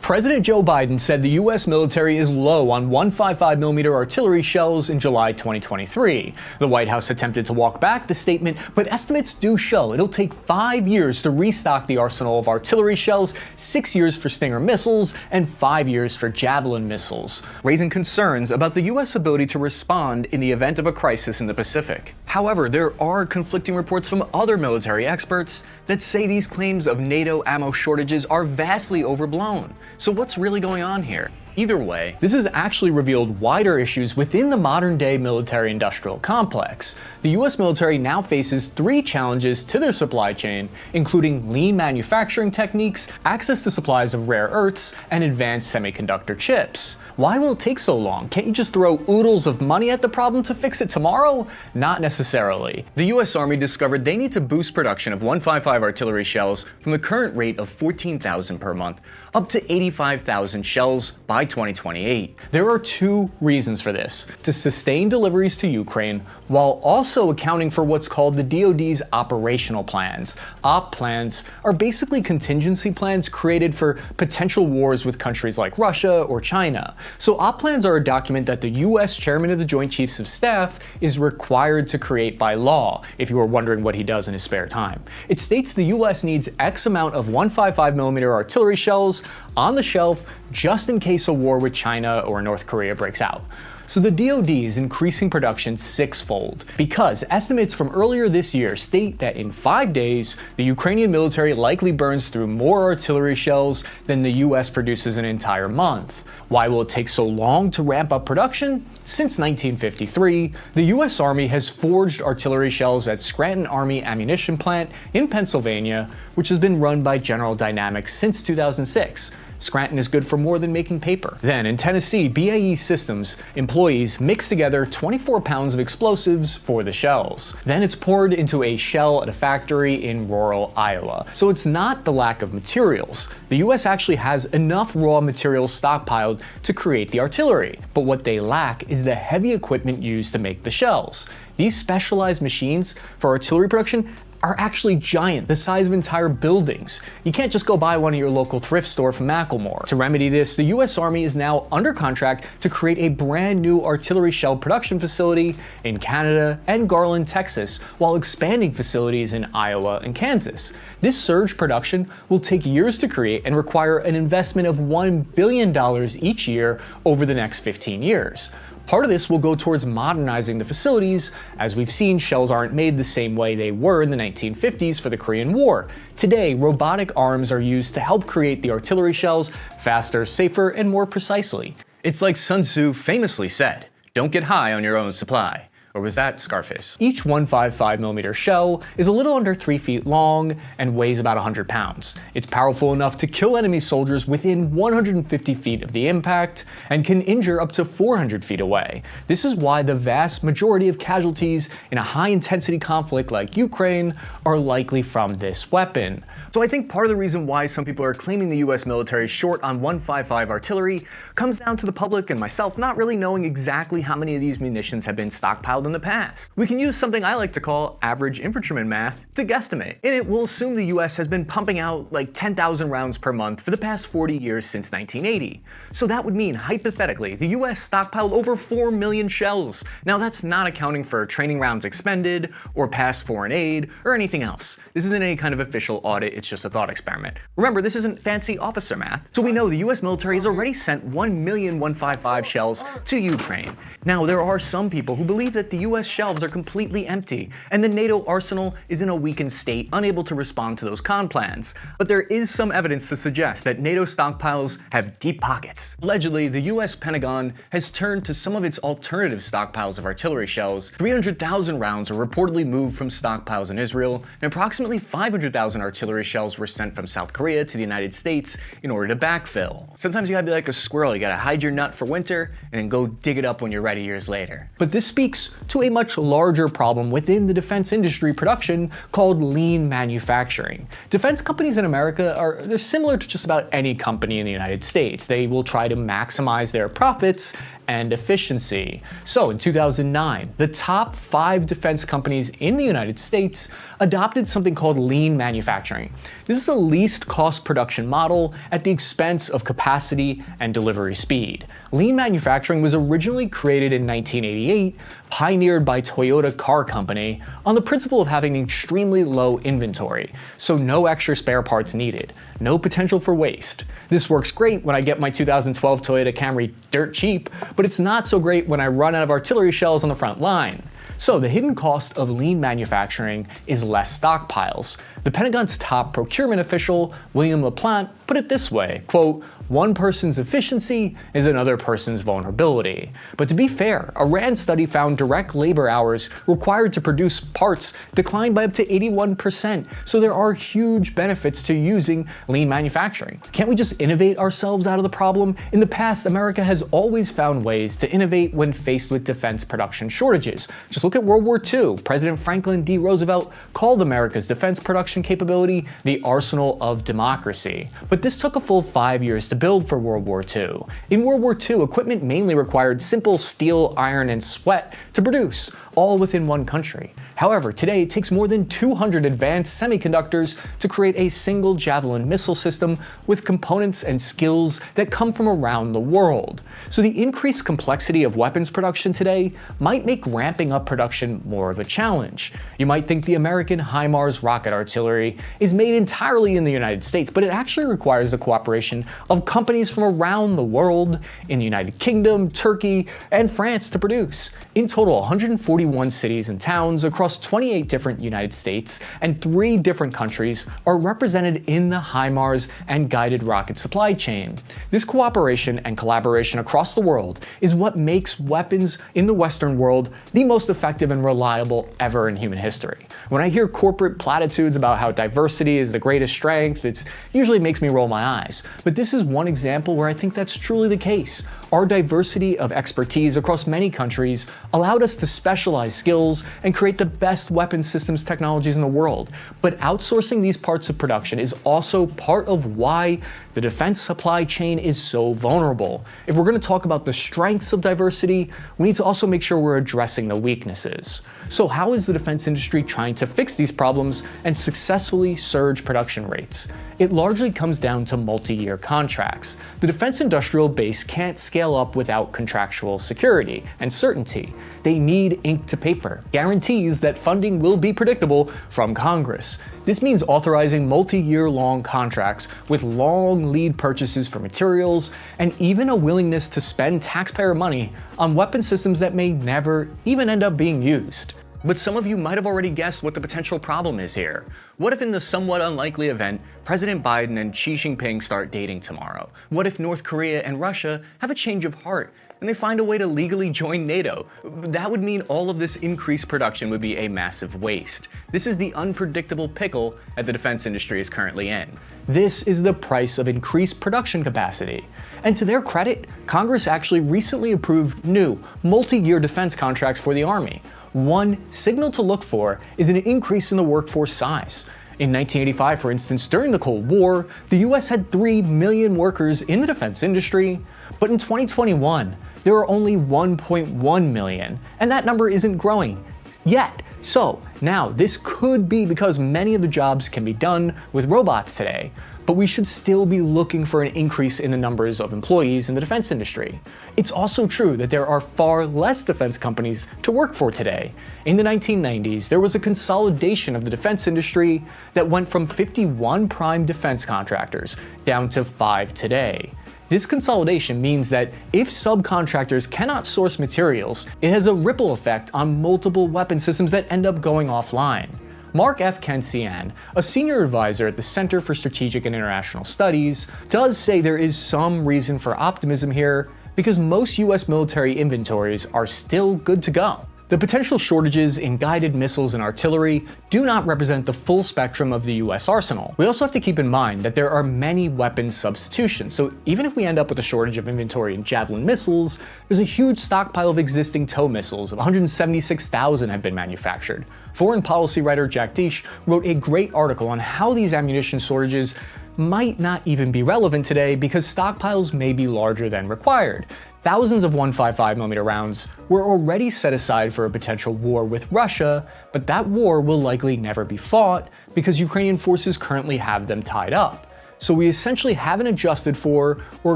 President Joe Biden said the U.S. military is low on 155mm artillery shells in July 2023. The White House attempted to walk back the statement, but estimates do show it'll take 5 years to restock the arsenal of artillery shells, 6 years for Stinger missiles, and 5 years for Javelin missiles, raising concerns about the U.S. ability to respond in the event of a crisis in the Pacific. However, there are conflicting reports from other military experts that say these claims of NATO ammo shortages are vastly overblown. So what's really going on here? Either way, this has actually revealed wider issues within the modern-day military-industrial complex. The US military now faces 3 challenges to their supply chain, including lean manufacturing techniques, access to supplies of rare earths, and advanced semiconductor chips. Why will it take so long? Can't you just throw oodles of money at the problem to fix it tomorrow? Not necessarily. The US Army discovered they need to boost production of 155 artillery shells from the current rate of 14,000 per month up to 85,000 shells by 2028. There are 2 reasons for this: to sustain deliveries to Ukraine while also accounting for what's called the DoD's operational plans. OP plans are basically contingency plans created for potential wars with countries like Russia or China. So OP plans are a document that the US Chairman of the Joint Chiefs of Staff is required to create by law, if you are wondering what he does in his spare time. It states the US needs X amount of 155mm artillery shells on the shelf just in case a war with China or North Korea breaks out. So the DoD is increasing production 6-fold because estimates from earlier this year state that in 5 days, the Ukrainian military likely burns through more artillery shells than the US produces an entire month. Why will it take so long to ramp up production? Since 1953, the US Army has forged artillery shells at Scranton Army Ammunition Plant in Pennsylvania, which has been run by General Dynamics since 2006. Scranton is good for more than making paper. Then in Tennessee, BAE Systems employees mix together 24 pounds of explosives for the shells. Then it's poured into a shell at a factory in rural Iowa. So it's not the lack of materials. The US actually has enough raw materials stockpiled to create the artillery. But what they lack is the heavy equipment used to make the shells. These specialized machines for artillery production are actually giant, the size of entire buildings. You can't just go buy one at your local thrift store from Macklemore. To remedy this, the US Army is now under contract to create a brand new artillery shell production facility in Canada and Garland, Texas, while expanding facilities in Iowa and Kansas. This surge production will take years to create and require an investment of $1 billion each year over the next 15 years. Part of this will go towards modernizing the facilities. As we've seen, shells aren't made the same way they were in the 1950s for the Korean War. Today, robotic arms are used to help create the artillery shells faster, safer, and more precisely. It's like Sun Tzu famously said, "Don't get high on your own supply." Or was that Scarface? Each 155mm shell is a little under 3 feet long and weighs about 100 pounds. It's powerful enough to kill enemy soldiers within 150 feet of the impact and can injure up to 400 feet away. This is why the vast majority of casualties in a high-intensity conflict like Ukraine are likely from this weapon. So I think part of the reason why some people are claiming the US military is short on 155 artillery comes down to the public and myself not really knowing exactly how many of these munitions have been stockpiled in the past. We can use something I like to call average infantryman math to guesstimate. In it, we'll assume the US has been pumping out like 10,000 rounds per month for the past 40 years since 1980. So that would mean, hypothetically, the US stockpiled over 4 million shells. Now that's not accounting for training rounds expended, or past foreign aid, or anything else. This isn't any kind of official audit, it's just a thought experiment. Remember, this isn't fancy officer math. So we know the US military has already sent 1 million 155 shells to Ukraine. Now there are some people who believe that the US shelves are completely empty, and the NATO arsenal is in a weakened state, unable to respond to those con plans. But there is some evidence to suggest that NATO stockpiles have deep pockets. Allegedly, the US Pentagon has turned to some of its alternative stockpiles of artillery shells. 300,000 rounds were reportedly moved from stockpiles in Israel, and approximately 500,000 artillery shells were sent from South Korea to the United States in order to backfill. Sometimes you gotta be like a squirrel, you gotta hide your nut for winter, and then go dig it up when you're ready years later. But this speaks to a much larger problem within the defense industry production called lean manufacturing. Defense companies in America they're similar to just about any company in the United States. They will try to maximize their profits and efficiency. So in 2009, the top 5 defense companies in the United States adopted something called lean manufacturing. This is a least cost production model at the expense of capacity and delivery speed. Lean manufacturing was originally created in 1988, pioneered by Toyota Car Company, on the principle of having extremely low inventory, so no extra spare parts needed, no potential for waste. This works great when I get my 2012 Toyota Camry dirt cheap, but it's not so great when I run out of artillery shells on the front line. So the hidden cost of lean manufacturing is less stockpiles. The Pentagon's top procurement official, William LaPlante, put it this way, quote, "One person's efficiency is another person's vulnerability." But to be fair, a RAND study found direct labor hours required to produce parts declined by up to 81%, so there are huge benefits to using lean manufacturing. Can't we just innovate ourselves out of the problem? In the past, America has always found ways to innovate when faced with defense production shortages. Just look at World War II. President Franklin D. Roosevelt called America's defense production capability the arsenal of democracy. But this took a full 5 years to build for World War II. In World War II, equipment mainly required simple steel, iron, and sweat to produce, all within one country. However, today it takes more than 200 advanced semiconductors to create a single Javelin missile system with components and skills that come from around the world. So the increased complexity of weapons production today might make ramping up production more of a challenge. You might think the American HIMARS rocket artillery is made entirely in the United States, but it actually requires the cooperation of companies from around the world in the United Kingdom, Turkey, and France to produce. In total, 141 cities and towns across 28 different United States and 3 different countries are represented in the HIMARS and guided rocket supply chain. This cooperation and collaboration across the world is what makes weapons in the Western world the most effective and reliable ever in human history. When I hear corporate platitudes about how diversity is the greatest strength, it usually makes me roll my eyes. But this is one example where I think that's truly the case. Our diversity of expertise across many countries allowed us to specialize skills and create the best weapon systems technologies in the world. But outsourcing these parts of production is also part of why the defense supply chain is so vulnerable. If we're going to talk about the strengths of diversity, we need to also make sure we're addressing the weaknesses. So how is the defense industry trying to fix these problems and successfully surge production rates? It largely comes down to multi-year contracts. The defense industrial base can't scale up without contractual security and certainty. They need ink to paper, guarantees that funding will be predictable from Congress. This means authorizing multi-year long contracts with long lead purchases for materials and even a willingness to spend taxpayer money on weapon systems that may never even end up being used. But some of you might have already guessed what the potential problem is here. What if in the somewhat unlikely event, President Biden and Xi Jinping start dating tomorrow? What if North Korea and Russia have a change of heart and they find a way to legally join NATO? That would mean all of this increased production would be a massive waste. This is the unpredictable pickle that the defense industry is currently in. This is the price of increased production capacity. And to their credit, Congress actually recently approved new, multi-year defense contracts for the Army. One signal to look for is an increase in the workforce size. In 1985, for instance, during the Cold War, the US had 3 million workers in the defense industry, but in 2021, there are only 1.1 million, and that number isn't growing yet. So now this could be because many of the jobs can be done with robots today, but we should still be looking for an increase in the numbers of employees in the defense industry. It's also true that there are far less defense companies to work for today. In the 1990s, there was a consolidation of the defense industry that went from 51 prime defense contractors down to 5 today. This consolidation means that if subcontractors cannot source materials, it has a ripple effect on multiple weapon systems that end up going offline. Mark F. Cancian, a senior advisor at the Center for Strategic and International Studies, does say there is some reason for optimism here because most US military inventories are still good to go. The potential shortages in guided missiles and artillery do not represent the full spectrum of the US arsenal. We also have to keep in mind that there are many weapons substitutions, so even if we end up with a shortage of inventory in Javelin missiles, there's a huge stockpile of existing TOW missiles. 176,000 have been manufactured. Foreign policy writer Jack Desch wrote a great article on how these ammunition shortages might not even be relevant today because stockpiles may be larger than required. Thousands of 155mm rounds were already set aside for a potential war with Russia, but that war will likely never be fought because Ukrainian forces currently have them tied up. So we essentially haven't adjusted for or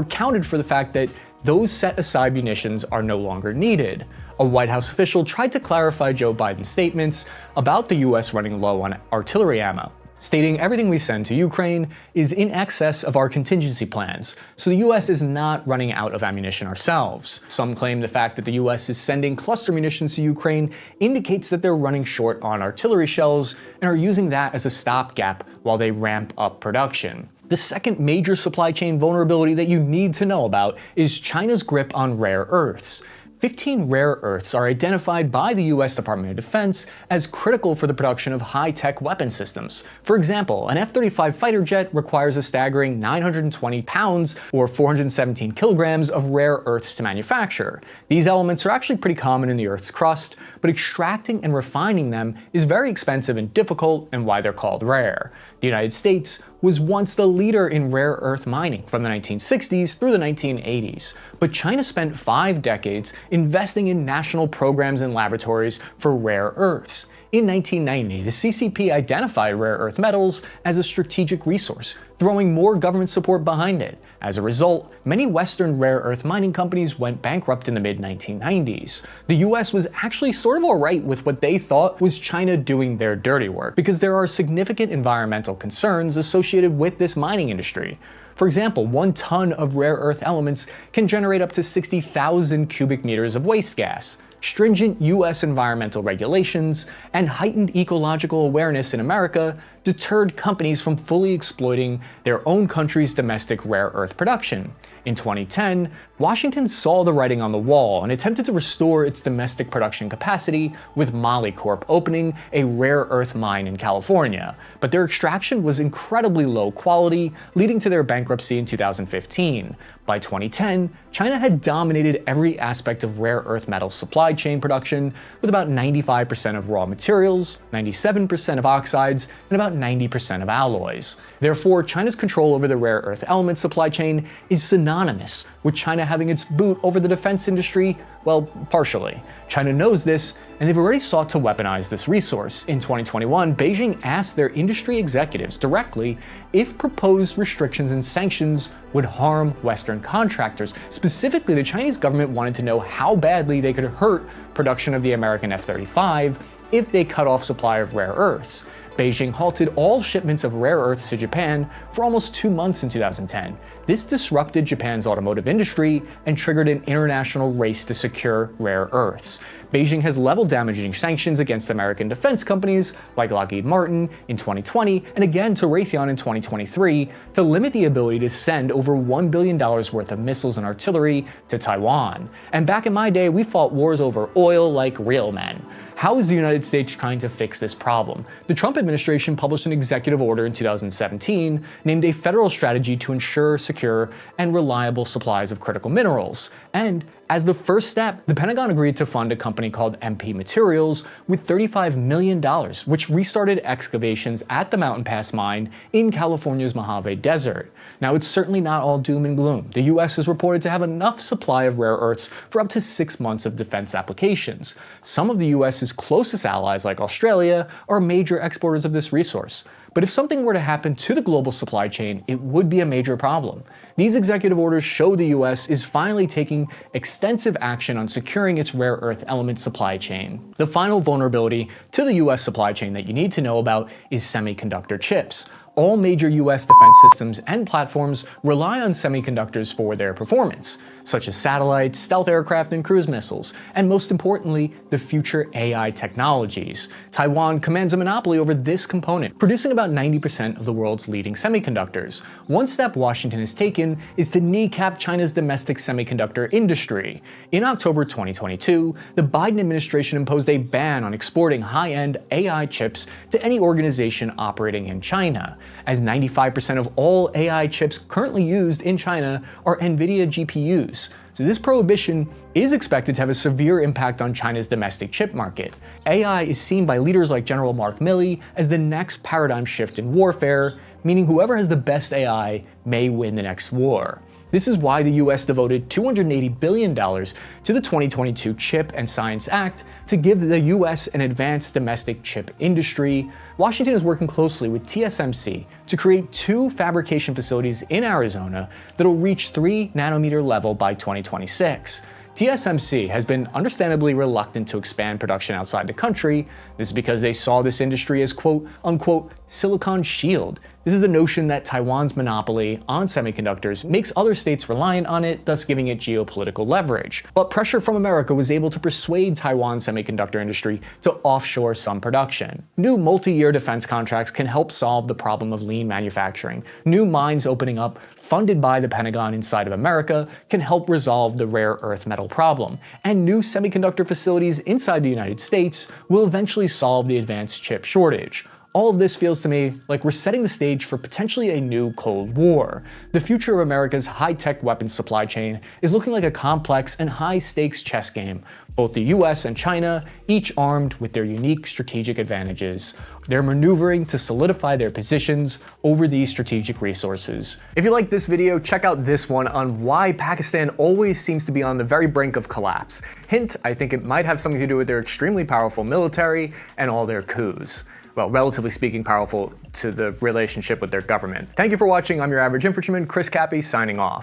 accounted for the fact that those set aside munitions are no longer needed. A White House official tried to clarify Joe Biden's statements about the US running low on artillery ammo, stating everything we send to Ukraine is in excess of our contingency plans, so the US is not running out of ammunition ourselves. Some claim the fact that the US is sending cluster munitions to Ukraine indicates that they're running short on artillery shells and are using that as a stopgap while they ramp up production. The second major supply chain vulnerability that you need to know about is China's grip on rare earths. 15 rare earths are identified by the US Department of Defense as critical for the production of high-tech weapon systems. For example, an F-35 fighter jet requires a staggering 920 pounds or 417 kilograms of rare earths to manufacture. These elements are actually pretty common in the Earth's crust, but extracting and refining them is very expensive and difficult, and why they're called rare. The United States was once the leader in rare earth mining from the 1960s through the 1980s, but China spent 5 decades investing in national programs and laboratories for rare earths. In 1990, the CCP identified rare earth metals as a strategic resource, throwing more government support behind it. As a result, many Western rare earth mining companies went bankrupt in the mid-1990s. The US was actually sort of alright with what they thought was China doing their dirty work, because there are significant environmental concerns associated with this mining industry. For example, 1 ton of rare earth elements can generate up to 60,000 cubic meters of waste gas. Stringent US environmental regulations and heightened ecological awareness in America deterred companies from fully exploiting their own country's domestic rare earth production. In 2010, Washington saw the writing on the wall and attempted to restore its domestic production capacity with Molycorp opening a rare earth mine in California, but their extraction was incredibly low quality, leading to their bankruptcy in 2015. By 2010, China had dominated every aspect of rare earth metal supply chain production, with about 95% of raw materials, 97% of oxides, and about 90% of alloys. Therefore, China's control over the rare earth element supply chain is synonymous with China having its boot over the defense industry, well, partially. China knows this, and they've already sought to weaponize this resource. In 2021, Beijing asked their industry executives directly if proposed restrictions and sanctions would harm Western contractors. Specifically, the Chinese government wanted to know how badly they could hurt production of the American F-35 if they cut off supply of rare earths. Beijing halted all shipments of rare earths to Japan for almost 2 months in 2010. This disrupted Japan's automotive industry and triggered an international race to secure rare earths. Beijing has leveled damaging sanctions against American defense companies like Lockheed Martin in 2020 and again to Raytheon in 2023 to limit the ability to send over $1 billion worth of missiles and artillery to Taiwan. And back in my day, we fought wars over oil like real men. How is the United States trying to fix this problem? The Trump administration published an executive order in 2017 named a federal strategy to ensure secure and reliable supplies of critical minerals. And as the first step, the Pentagon agreed to fund a company called MP Materials with $35 million, which restarted excavations at the Mountain Pass mine in California's Mojave Desert. Now, it's certainly not all doom and gloom. The US is reported to have enough supply of rare earths for up to 6 months of defense applications. Some of the US's closest allies, like Australia, are major exporters of this resource. But if something were to happen to the global supply chain, it would be a major problem. These executive orders show the US is finally taking extensive action on securing its rare earth element supply chain. The final vulnerability to the US supply chain that you need to know about is semiconductor chips. All major US defense systems and platforms rely on semiconductors for their performance, such as satellites, stealth aircraft, and cruise missiles, and most importantly, the future AI technologies. Taiwan commands a monopoly over this component, producing about 90% of the world's leading semiconductors. One step Washington has taken is to kneecap China's domestic semiconductor industry. In October 2022, the Biden administration imposed a ban on exporting high-end AI chips to any organization operating in China, as 95% of all AI chips currently used in China are NVIDIA GPUs. So this prohibition is expected to have a severe impact on China's domestic chip market. AI is seen by leaders like General Mark Milley as the next paradigm shift in warfare, meaning whoever has the best AI may win the next war. This is why the US devoted $280 billion to the 2022 CHIP and Science Act to give the US an advanced domestic chip industry. Washington is working closely with TSMC to create 2 fabrication facilities in Arizona that will reach 3 nanometer level by 2026. TSMC has been understandably reluctant to expand production outside the country. This is because they saw this industry as quote unquote silicon shield. This is the notion that Taiwan's monopoly on semiconductors makes other states reliant on it, thus giving it geopolitical leverage. But pressure from America was able to persuade Taiwan's semiconductor industry to offshore some production. New multi-year defense contracts can help solve the problem of lean manufacturing. New mines opening up, funded by the Pentagon inside of America, can help resolve the rare earth metal problem. And new semiconductor facilities inside the United States will eventually solve the advanced chip shortage. All of this feels to me like we're setting the stage for potentially a new Cold War. The future of America's high-tech weapons supply chain is looking like a complex and high-stakes chess game. Both the US and China, each armed with their unique strategic advantages. They're maneuvering to solidify their positions over these strategic resources. If you like this video, check out this one on why Pakistan always seems to be on the very brink of collapse. Hint, I think it might have something to do with their extremely powerful military and all their coups. Well, relatively speaking, powerful to the relationship with their government. Thank you for watching. I'm your average infantryman, Chris Cappy, signing off.